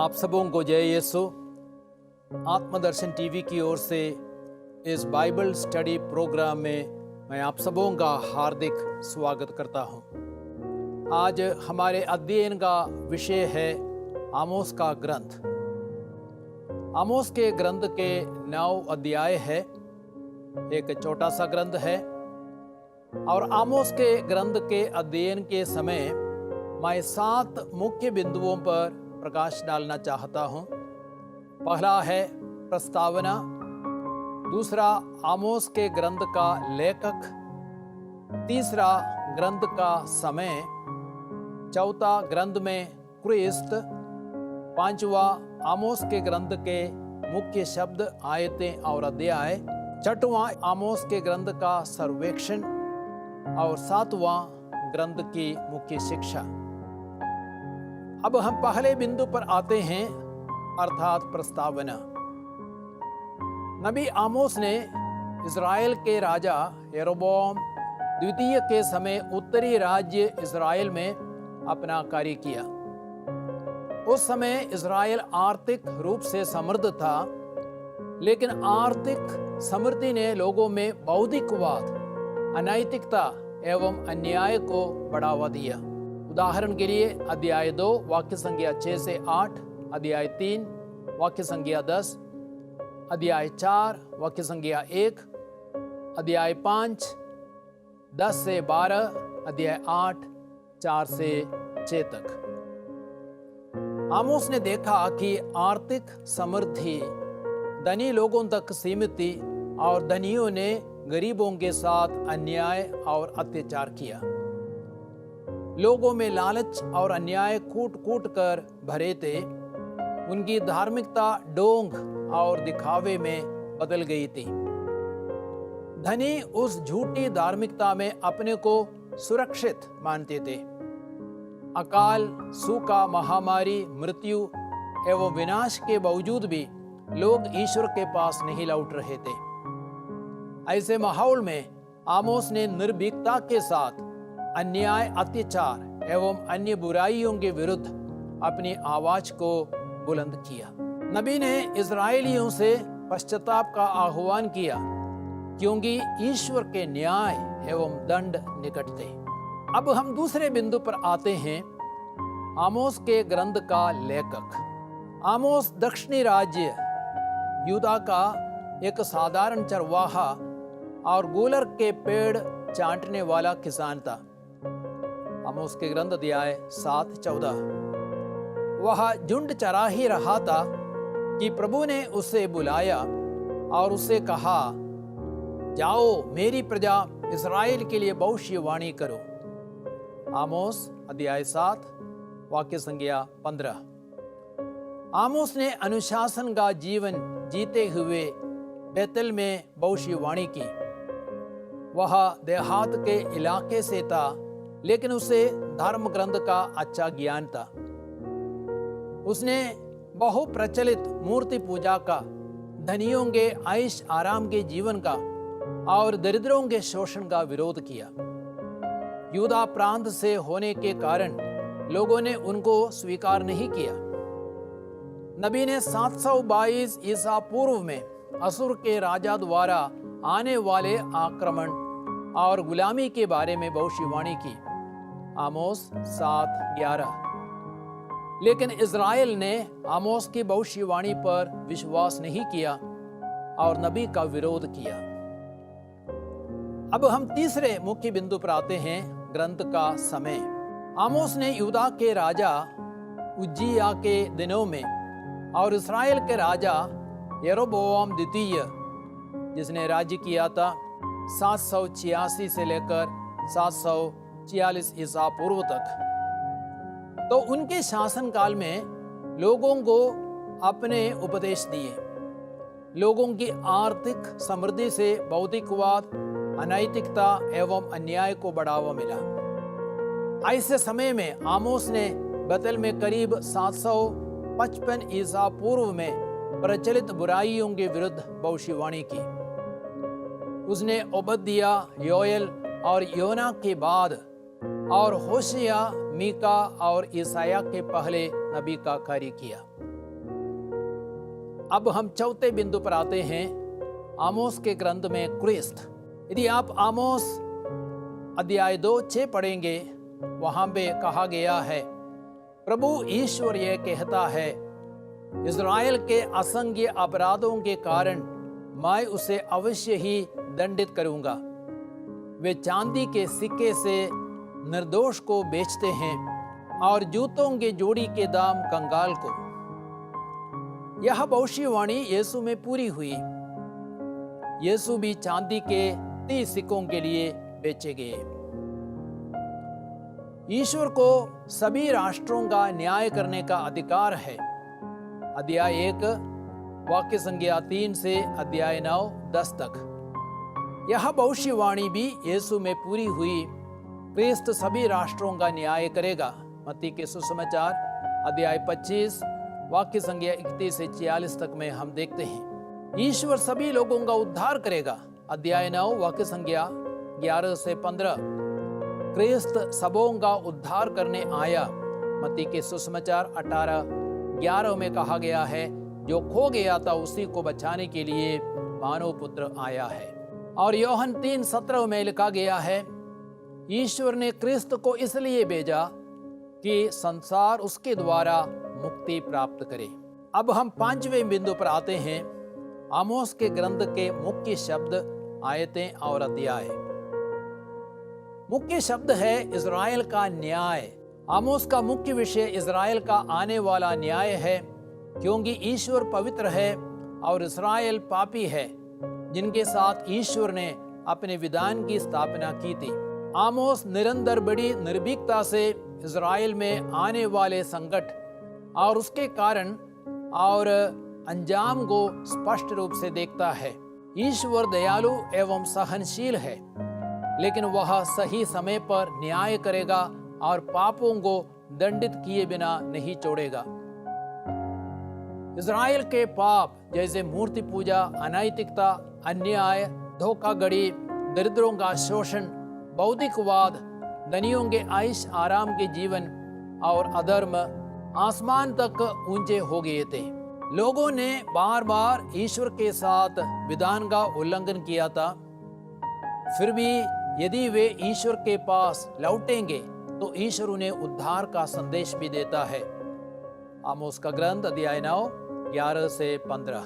आप सबों को जय यीशु। आत्मदर्शन टीवी की ओर से इस बाइबल स्टडी प्रोग्राम में मैं आप सबों का हार्दिक स्वागत करता हूं। आज हमारे अध्ययन का विषय है आमोस का ग्रंथ। आमोस के ग्रंथ के 9 अध्याय है, एक छोटा सा ग्रंथ है। और आमोस के ग्रंथ के अध्ययन के समय मैं 7 मुख्य बिंदुओं पर प्रकाश डालना चाहता हूं। पहला है प्रस्तावना, दूसरा आमोस के ग्रंथ का लेखक, तीसरा ग्रंथ का समय, चौथा ग्रंथ में क्रिस्त, पांचवा आमोस के ग्रंथ के मुख्य शब्द, आयतें और अध्याय, छठवां आमोस के ग्रंथ का सर्वेक्षण और सातवां ग्रंथ की मुख्य शिक्षा। अब हम पहले बिंदु पर आते हैं, अर्थात प्रस्तावना। नबी आमोस ने इज़राइल के राजा यरोबोआम द्वितीय के समय उत्तरी राज्य इज़राइल में अपना कार्य किया। उस समय इज़राइल आर्थिक रूप से समृद्ध था, लेकिन आर्थिक समृद्धि ने लोगों में बौद्धिकवाद, अनैतिकता एवं अन्याय को बढ़ावा दिया। उदाहरण के लिए अध्याय 2 वाक्य संख्या 6 से 8, अध्याय 3 वाक्य संख्या 10, अध्याय 4 वाक्य संख्या 1, अध्याय 5 10 से 12, अध्याय 8 4 से 6 तक। आमोस ने देखा कि आर्थिक समृद्धि धनी लोगों तक सीमित थी और धनियों ने गरीबों के साथ अन्याय और अत्याचार किया। लोगों में लालच और अन्याय कूट कूट कर भरे थे। उनकी धार्मिकता ढोंग और दिखावे में बदल गई थी। धनी उस झूठी धार्मिकता में अपने को सुरक्षित मानते थे। अकाल, सूखा, महामारी, मृत्यु एवं विनाश के बावजूद भी लोग ईश्वर के पास नहीं लौट रहे थे। ऐसे माहौल में आमोस ने निर्भीकता के साथ अन्याय, अत्याचार एवं अन्य बुराइयों के विरुद्ध अपनी आवाज को बुलंद किया। नबी ने इज़राइलियों से पश्चाताप का आह्वान किया, क्योंकि ईश्वर के न्याय एवं दंड निकट थे। अब हम दूसरे बिंदु पर आते हैं, आमोस के ग्रंथ का लेखक। आमोस दक्षिणी राज्य यूदा का एक साधारण चरवाहा और गूलर के पेड़ चाटने वाला किसान था। आमोस के ग्रंथ अध्याय 7-14। वह झुंड चरा ही रहा था कि प्रभु ने उसे बुलाया और उससे कहा, जाओ मेरी प्रजा इज़राइल के लिए भविष्यवाणी करो। आमोस अध्याय 7 वाक्य संख्या 15। आमोस ने अनुशासन का जीवन जीते हुए बेतेल में भविष्यवाणी की। वह देहात के इलाके से था, लेकिन उसे धर्म ग्रंथ का अच्छा ज्ञान था। उसने बहु प्रचलित मूर्ति पूजा का, धनियों के ऐश आराम के जीवन का और दरिद्रों के शोषण का विरोध किया। यूदा प्रांत से होने के कारण लोगों ने उनको स्वीकार नहीं किया। नबी ने 722 ईसा पूर्व में असुर के राजा द्वारा आने वाले आक्रमण और गुलामी के बारे में भविष्यवाणी की। आमोस 7:11। लेकिन इज़राइल ने आमोस की भविष्यवाणी पर विश्वास नहीं किया और नबी का विरोध किया। अब हम तीसरे मुख्य बिंदु पर आते हैं, ग्रंथ का समय। आमोस ने यूदा के राजा उज्जिया के दिनों में और इज़राइल के राजा यरोबोआम द्वितीय, जिसने राज्य किया था 786 से लेकर 746 ईसा पूर्व तक, तो उनके शासन काल में लोगों को अपने उपदेश दिए। लोगों की आर्थिक समृद्धि से बौद्धिकवाद, अनैतिकता एवं अन्याय को बढ़ावा मिला। ऐसे समय में आमोस ने बेतेल में करीब 755 ईसा पूर्व में प्रचलित बुराइयों के विरुद्ध भविष्यवाणी की। उसने ओबद्याह, योएल और योना के बाद और होशिया, मीका और ईसाया के पहले नबी का कार्य किया। अब हम चौथे बिंदु पर आते हैं, आमोस के ग्रंथ में क्रिस्त। यदि आप आमोस अध्याय 2:6 पढ़ेंगे, वहां पे कहा गया है, प्रभु ईश्वर यह कहता है, इज़राइल के असंख्य अपराधों के कारण मैं उसे अवश्य ही दंडित करूंगा। वे चांदी के सिक्के से निर्दोष को बेचते हैं और जूतों के जोड़ी के दाम कंगाल को। यह भविष्यवाणी यीशु में पूरी हुई। यीशु भी चांदी के 30 सिक्कों के लिए बेचे गए। ईश्वर को सभी राष्ट्रों का न्याय करने का अधिकार है। अध्याय 1 वाक्य संख्या 3 से अध्याय 9-10 तक। यह भविष्यवाणी भी यीशु में पूरी हुई। क्रिस्त सभी राष्ट्रों का न्याय करेगा। मत्ती के सुसमाचार अध्याय 25 वाक्य संख्या 31 से 46 तक में हम देखते हैं, ईश्वर सभी लोगों का उद्धार करेगा। अध्याय 9 वाक्य संख्या 11 से 15, क्रिस्त सबों का उद्धार करने आया। मत्ती के सुसमाचार 18:11 में कहा गया है, जो खो गया था उसी को बचाने के लिए मानव पुत्र आया है। और योहन 3:17 में लिखा गया है, ईश्वर ने क्रिस्त को इसलिए भेजा कि संसार उसके द्वारा मुक्ति प्राप्त करे। अब हम 5वें बिंदु पर आते हैं, आमोस के ग्रंथ के मुख्य शब्द, आयतें और अध्याय। मुख्य शब्द है इज़राइल का न्याय। आमोस का मुख्य विषय इज़राइल का आने वाला न्याय है, क्योंकि ईश्वर पवित्र है और इज़राइल पापी है, जिनके साथ ईश्वर ने अपने विधान की स्थापना की थी। आमोस निरंतर बड़ी निर्भीकता से इज़राइल में आने वाले संकट और उसके कारण और अंजाम को स्पष्ट रूप से देखता है। ईश्वर दयालु एवं सहनशील है, लेकिन वह सही समय पर न्याय करेगा और पापों को दंडित किए बिना नहीं छोड़ेगा। इज़राइल के पाप जैसे मूर्ति पूजा, अनैतिकता, अन्याय, धोखाधड़ी, दरिद्रों का शोषण, बौद्धिकवाद, धनियों के ऐश आराम के जीवन और अधर्म आसमान तक ऊंचे हो गए थे। लोगों ने बार बार ईश्वर के साथ विधान का उल्लंघन किया था। फिर भी यदि वे ईश्वर के पास लौटेंगे तो ईश्वर उन्हें उद्धार का संदेश भी देता है। आमोस का ग्रंथ अध्याय 9:11 से 15।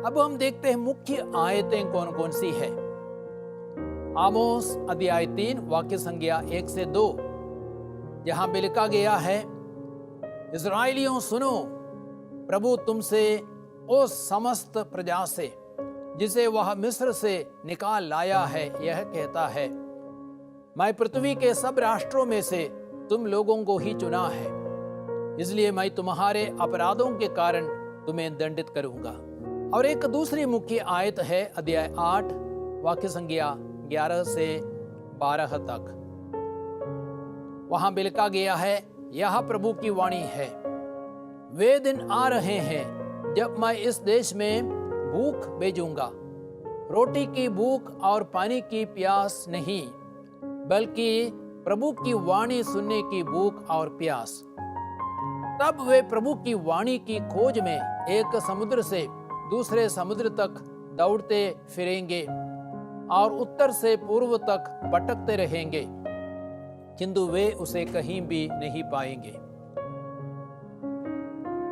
अब हम देखते हैं मुख्य आयतें कौन कौन सी है। आमोस अध्याय 3 वाक्य संख्या 1 से 2, जहां पे लिखा गया है, इज़राइलियों सुनो, प्रभु तुमसे उस समस्त प्रजा से जिसे वह मिस्र से निकाल लाया है यह कहता है, मैं पृथ्वी के सब राष्ट्रों में से तुम लोगों को ही चुना है, इसलिए मैं तुम्हारे अपराधों के कारण तुम्हें दंडित करूंगा। और एक दूसरी मुख्य आयत है अध्याय 8 वाक्य संख्या 11 से 12 तक। वहां भी लिखा गया है, यह प्रभु की वाणी है, वे दिन आ रहे हैं जब मैं इस देश में भूख भेजूंगा, रोटी की भूख और पानी की प्यास नहीं, बल्कि प्रभु की वाणी सुनने की भूख और प्यास। तब वे प्रभु की वाणी की खोज में एक समुद्र से दूसरे समुद्र तक दौड़ते फिरेंगे और उत्तर से पूर्व तक भटकते रहेंगे, किंतु वे उसे कहीं भी नहीं पाएंगे।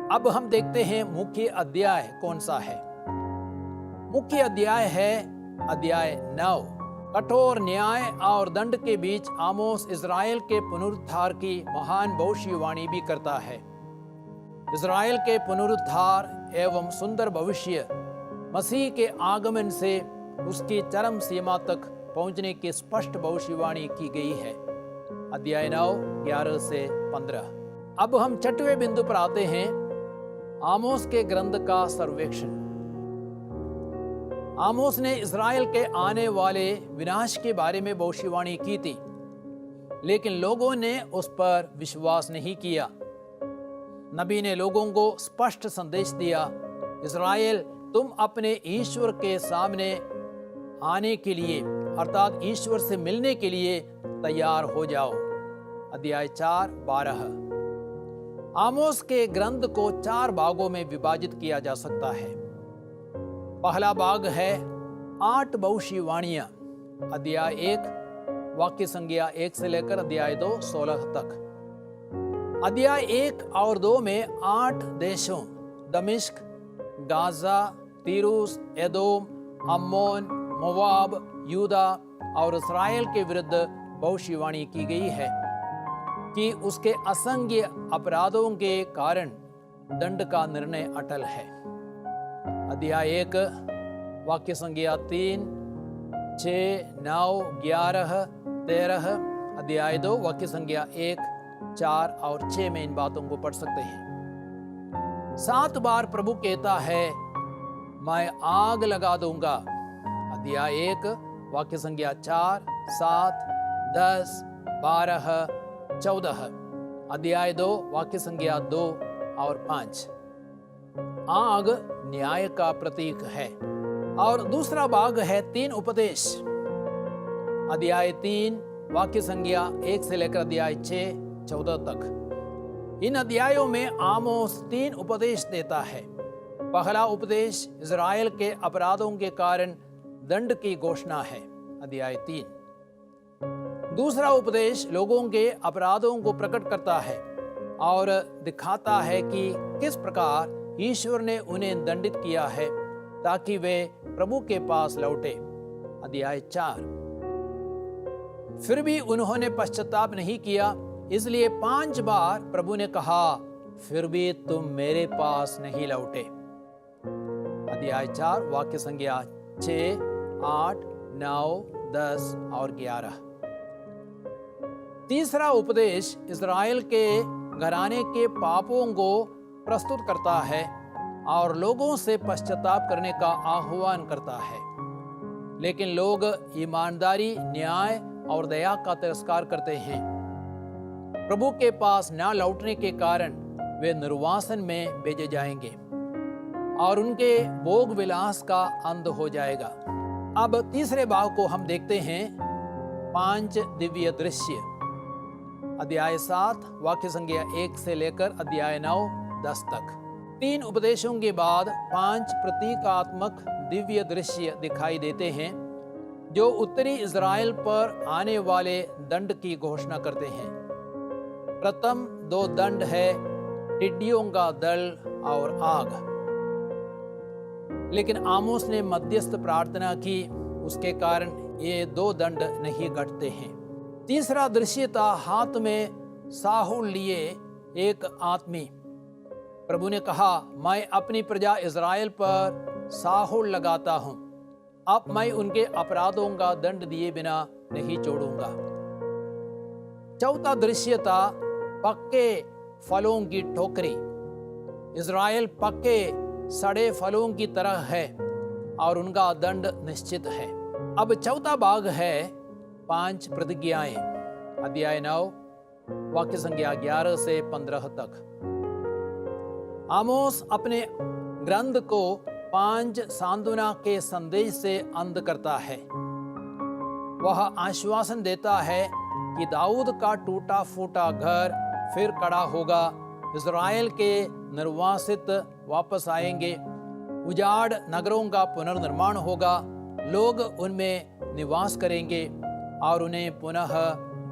अब हम देखते हैं मुख्य अध्याय कौन सा है। मुख्य अध्याय है अध्याय 9। कठोर न्याय और दंड के बीच आमोस इज़राइल के पुनरुद्धार की महान भविष्यवाणी भी करता है। इज़राइल के पुनरुद्धार एवं सुंदर भविष्य मसीह के आगमन से उसकी चरम सीमा तक पहुंचने की स्पष्ट भविष्यवाणी की गई है। अध्याय 9:11 से 15। अब हम 6वें बिंदु पर आते हैं, आमोस के ग्रंथ का सर्वेक्षण। आमोस ने इज़राइल के आने वाले विनाश के बारे में भविष्यवाणी की थी, लेकिन लोगों ने उस पर विश्वास नहीं किया। नबी ने लोगों को स्पष्ट संदेश दिया, इज़राइल तुम अपने ईश्वर के सामने आने के लिए अर्थात ईश्वर से मिलने के लिए तैयार हो जाओ। अध्याय 4:12। आमोस के ग्रंथ को 4 भागों में विभाजित किया जा सकता है। पहला भाग है 8 भविष्यवाणियां, अध्याय 1 वाक्य संख्या 1 से लेकर अध्याय 2 16 तक। अध्याय 1 और 2 में 8 देशों दमिश्क, गाजा, तीरूस, एदोम, अम्मोन, मोवाब, यूदा और इस्राएल के विरुद्ध भविष्यवाणी की गई है कि उसके असंख्य अपराधों के कारण दंड का निर्णय अटल है। अध्याय 1 वाक्य संख्या 3, 6, 9, 11, 13, अध्याय 2 वाक्य संख्या 1, 4 और 6 में इन बातों को पढ़ सकते हैं। 7 बार प्रभु कहता है मैं आग लगा दूंगा। अध्याय 1 वाक्य संख्या 4, 7, 10, 12, 14, अध्याय 2 वाक्य संख्या 2 और 5। आग न्याय का प्रतीक है। और दूसरा भाग है 3 उपदेश, अध्याय 3 वाक्य संख्या 1 से लेकर अध्याय 6, 14 तक। इन अध्यायों में आमोस 3 उपदेश देता है। पहला उपदेश इज़राइल के अपराधों के कारण दंड की घोषणा है, अध्याय 3। दूसरा उपदेश लोगों के अपराधों को प्रकट करता है और दिखाता है कि किस प्रकार ईश्वर ने उन्हें दंडित किया है ताकि वे प्रभु के पास लौटे, अध्याय 4। फिर भी उन्होंने पश्चाताप नहीं किया, इसलिए 5 बार प्रभु ने कहा फिर भी तुम मेरे पास नहीं लौटे, अध्याय 4 वाक्य संख्या 6, 8, 9, 10 और 11। तीसरा उपदेश इज़राइल के घराने के पापों को प्रस्तुत करता है और लोगों से पश्चाताप करने का आह्वान करता है। लेकिन लोग ईमानदारी, न्याय और दया का तिरस्कार करते हैं। प्रभु के पास न लौटने के कारण वे निर्वासन में भेजे जाएंगे और उनके भोग विलास का अंत हो जाएगा। अब तीसरे भाग को हम देखते हैं 5 दिव्य दृश्य, अध्याय 7 वाक्य संख्या 1 से लेकर अध्याय 9, 10 तक। 3 उपदेशों के बाद 5 प्रतीकात्मक दिव्य दृश्य दिखाई देते हैं जो उत्तरी इज़राइल पर आने वाले दंड की घोषणा करते हैं। प्रथम 2 दंड है टिड्डियों का दल और आग। लेकिन आमोस ने मध्यस्थ प्रार्थना की, उसके कारण ये 2 दंड नहीं घटते हैं। तीसरा दृश्य था हाथ में साहुल लिए एक आदमी। प्रभु ने कहा मैं अपनी प्रजा इज़राइल पर साहुल लगाता हूं, अब मैं उनके अपराधों का दंड दिए बिना नहीं छोड़ूंगा। चौथा दृश्य था पक्के फलों की टोकरी। इज़राइल पक्के सड़े फलों की तरह है और उनका दंड निश्चित है। अब चौथा भाग है 5 प्रतिज्ञाएं, अध्याय 9 वाक्य संख्या 11 से 15 तक। आमोस अपने ग्रंथ को 5 सांत्वना के संदेश से अंत करता है। वह आश्वासन देता है कि दाऊद का टूटा फूटा घर फिर खड़ा होगा, इज़राइल के निर्वासित वापस आएंगे, उजाड़ नगरों का पुनर्निर्माण होगा, लोग उनमें निवास करेंगे और उन्हें पुनः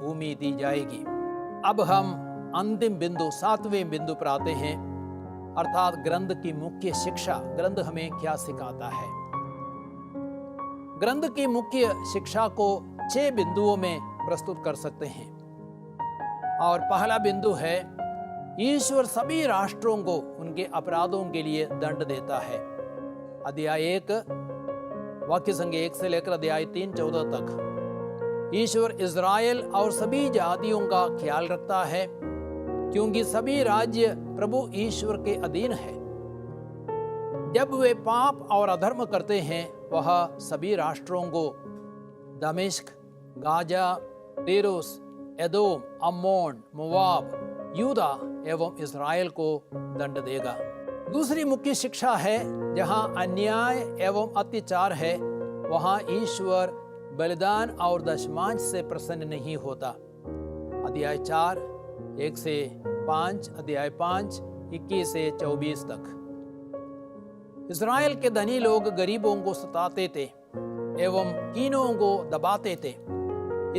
भूमि दी जाएगी। अब हम अंतिम बिंदु 7वें बिंदु पर आते हैं, अर्थात ग्रंथ की मुख्य शिक्षा। ग्रंथ हमें क्या सिखाता है? ग्रंथ की मुख्य शिक्षा को 6 बिंदुओं में प्रस्तुत कर सकते हैं। और पहला बिंदु है ईश्वर सभी राष्ट्रों को उनके अपराधों के लिए दंड देता है, अध्याय 1 वाक्य संख्या 1 से लेकर अध्याय 3, 14 तक। ईश्वर इज़राइल और सभी जातियों का ख्याल रखता है क्योंकि सभी राज्य प्रभु ईश्वर के अधीन है। जब वे पाप और अधर्म करते हैं, वह सभी राष्ट्रों को दमिश्क, गाजा, तीरूस, एदोम, अम्मोन, मोवाब, यूदा एवं इज़राइल को दंड देगा। दूसरी मुख्य शिक्षा है जहां अन्याय एवं अत्याचार है, वहां ईश्वर बलिदान और दशमांश से प्रसन्न नहीं होता, अध्याय 4 1 से अध्याय 5, 21 से 24 तक। इस्राएल के धनी लोग गरीबों को सताते थे एवं कीनों को दबाते थे,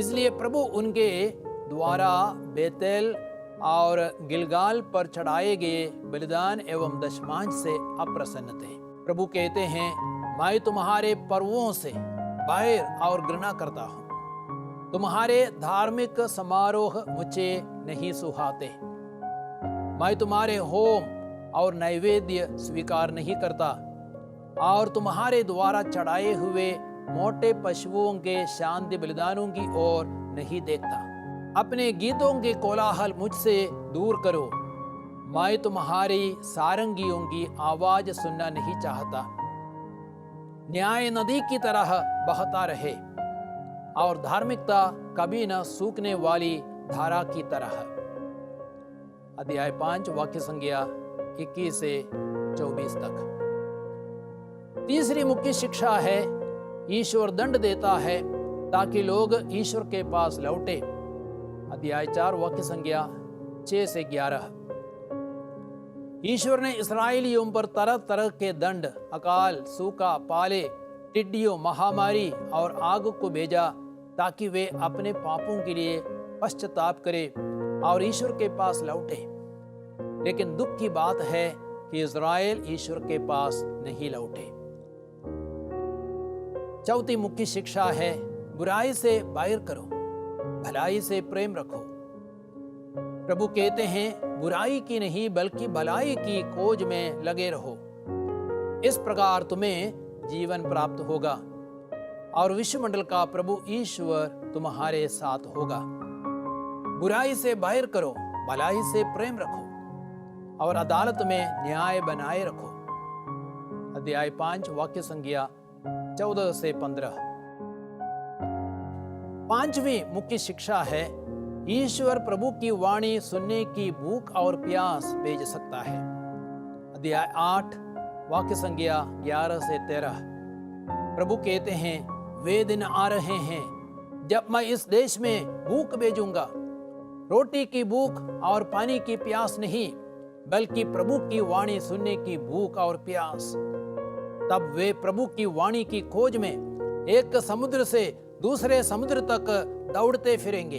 इसलिए प्रभु उनके द्वारा बेतेल और गिलगाल पर चढ़ाए गए बलिदान एवं दशमांश से अप्रसन्न थे। प्रभु कहते हैं, मैं तुम्हारे पर्वों से बैर और घृणा करता हूँ, तुम्हारे धार्मिक समारोह मुझे नहीं सुहाते। मैं तुम्हारे होम और नैवेद्य स्वीकार नहीं करता और तुम्हारे द्वारा चढ़ाए हुए मोटे पशुओं के शांति बलिदानों की ओर नहीं देखता। अपने गीतों के कोलाहल मुझसे दूर करो, मैं तुम्हारी सारंगियों की आवाज सुनना नहीं चाहता। न्याय नदी की तरह बहता रहे और धार्मिकता कभी न सूखने वाली धारा की तरह। अध्याय 5 वाक्य संज्ञा 21 से 24 तक। तीसरी मुख्य शिक्षा है, ईश्वर दंड देता है ताकि लोग ईश्वर के पास लौटे। अध्याय 4 वाक्य संज्ञा 6 से 11। ईश्वर ने इस्राएलियों पर तरह तरह के दंड, अकाल, सूखा, पाले, टिड्डियों, महामारी और आग को भेजा ताकि वे अपने पापों के लिए पश्चाताप करें और ईश्वर के पास लौटे। लेकिन दुख की बात है कि इस्राएल ईश्वर के पास नहीं लौटे। चौथी मुख्य शिक्षा है, बुराई से बैर करो, भलाई से प्रेम रखो। प्रभु कहते हैं, बुराई की नहीं बल्कि भलाई की खोज में लगे रहो, इस प्रकार तुम्हें जीवन प्राप्त होगा और विश्वमंडल का प्रभु ईश्वर तुम्हारे साथ होगा। बुराई से बैर करो, भलाई से प्रेम रखो और अदालत में न्याय बनाए रखो। अध्याय 5 वाक्य संज्ञा 14 से 15। पांचवी मुख्य शिक्षा है, ईश्वर प्रभु की वाणी सुनने की भूख और प्यास भेज सकता है। अध्याय 8 वाक्य संज्ञा 11 से 13। प्रभु कहते हैं, वे दिन आ रहे हैं जब मैं इस देश में भूख भेजूंगा, रोटी की भूख और पानी की प्यास नहीं, बल्कि प्रभु की वाणी सुनने की भूख और प्यास। तब वे प्रभु की वाणी की खोज में एक समुद्र से दूसरे समुद्र तक दौड़ते फिरेंगे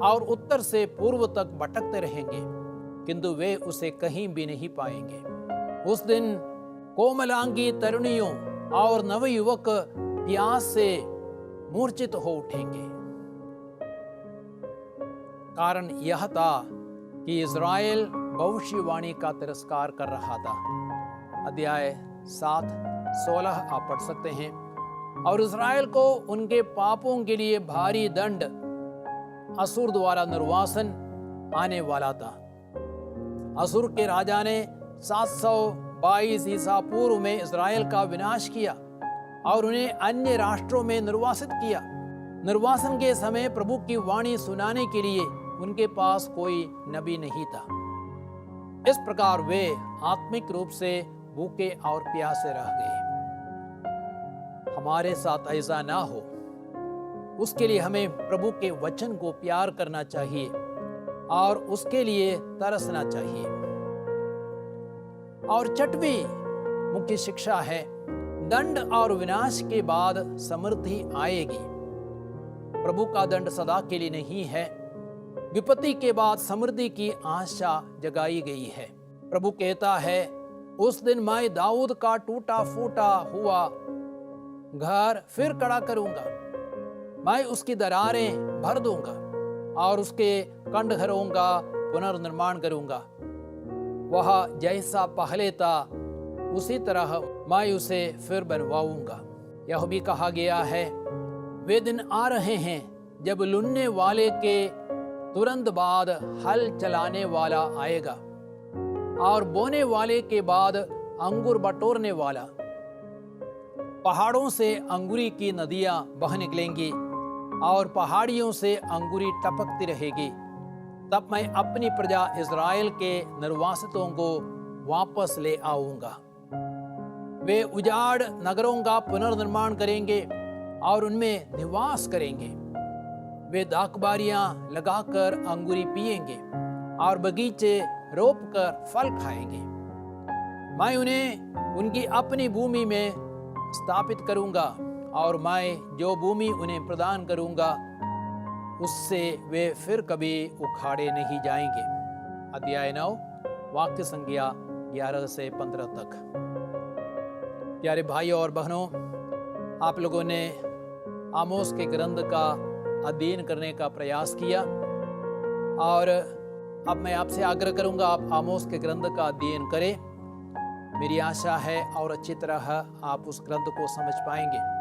और उत्तर से पूर्व तक भटकते रहेंगे, किंतु वे उसे कहीं भी नहीं पाएंगे। उस दिन कोमलांगी तरुणियों और नवयुवक प्यास से मूर्छित हो उठेंगे। कारण यह था कि इस्राएल भविष्यवाणी का तिरस्कार कर रहा था। अध्याय 7:16 आप पढ़ सकते हैं। और इस्राएल को उनके पापों के लिए भारी दंड, असुर द्वारा निर्वासन आने वाला था। असुर के राजा ने 722 ईसा पूर्व में इस्राएल का विनाश किया और उन्हें अन्य राष्ट्रों में निर्वासित किया। निर्वासन के समय प्रभु की वाणी सुनाने के लिए उनके पास कोई नबी नहीं था। इस प्रकार वे आत्मिक रूप से भूखे और प्यासे रह गए। हमारे साथ ऐसा ना हो, उसके लिए हमें प्रभु के वचन को प्यार करना चाहिए और उसके लिए तरसना चाहिए। और छठवीं मुख्य शिक्षा है, दंड और विनाश के बाद समृद्धि आएगी। प्रभु का दंड सदा के लिए नहीं है। विपत्ति के बाद समृद्धि की आशा जगाई गई है। प्रभु कहता है, उस दिन मैं दाऊद का टूटा फूटा हुआ घर फिर खड़ा करूंगा, मैं उसकी दरारें भर दूंगा और उसके खंडहरों का पुनर्निर्माण करूंगा। वह जैसा पहले था उसी तरह मैं उसे फिर बनवाऊंगा। यह भी कहा गया है, वे दिन आ रहे हैं जब लुनने वाले के तुरंत बाद हल चलाने वाला आएगा और बोने वाले के बाद अंगूर बटोरने वाला। पहाड़ों से अंगूरी की नदियां बह निकलेंगी और पहाड़ियों से अंगूरी टपकती रहेगी। तब मैं अपनी प्रजा इज़राइल के निर्वासितों को वापस ले आऊंगा। वे उजाड़ नगरों का पुनर्निर्माण करेंगे और उनमें निवास करेंगे। वे दाखबारियां लगाकर अंगूरी पिएंगे और बगीचे रोप कर फल खाएंगे। मैं उन्हें उनकी अपनी भूमि में स्थापित करूंगा और मैं जो भूमि उन्हें प्रदान करूंगा उससे वे फिर कभी उखाड़े नहीं जाएंगे। अध्याय 9 वाक्य संख्या 11 से 15 तक। प्यारे भाइयों और बहनों, आप लोगों ने आमोस के ग्रंथ का अध्ययन करने का प्रयास किया और अब मैं आपसे आग्रह करूंगा आप आमोस के ग्रंथ का अध्ययन करें। मेरी आशा है और अच्छी तरह आप उस ग्रंथ को समझ पाएंगे।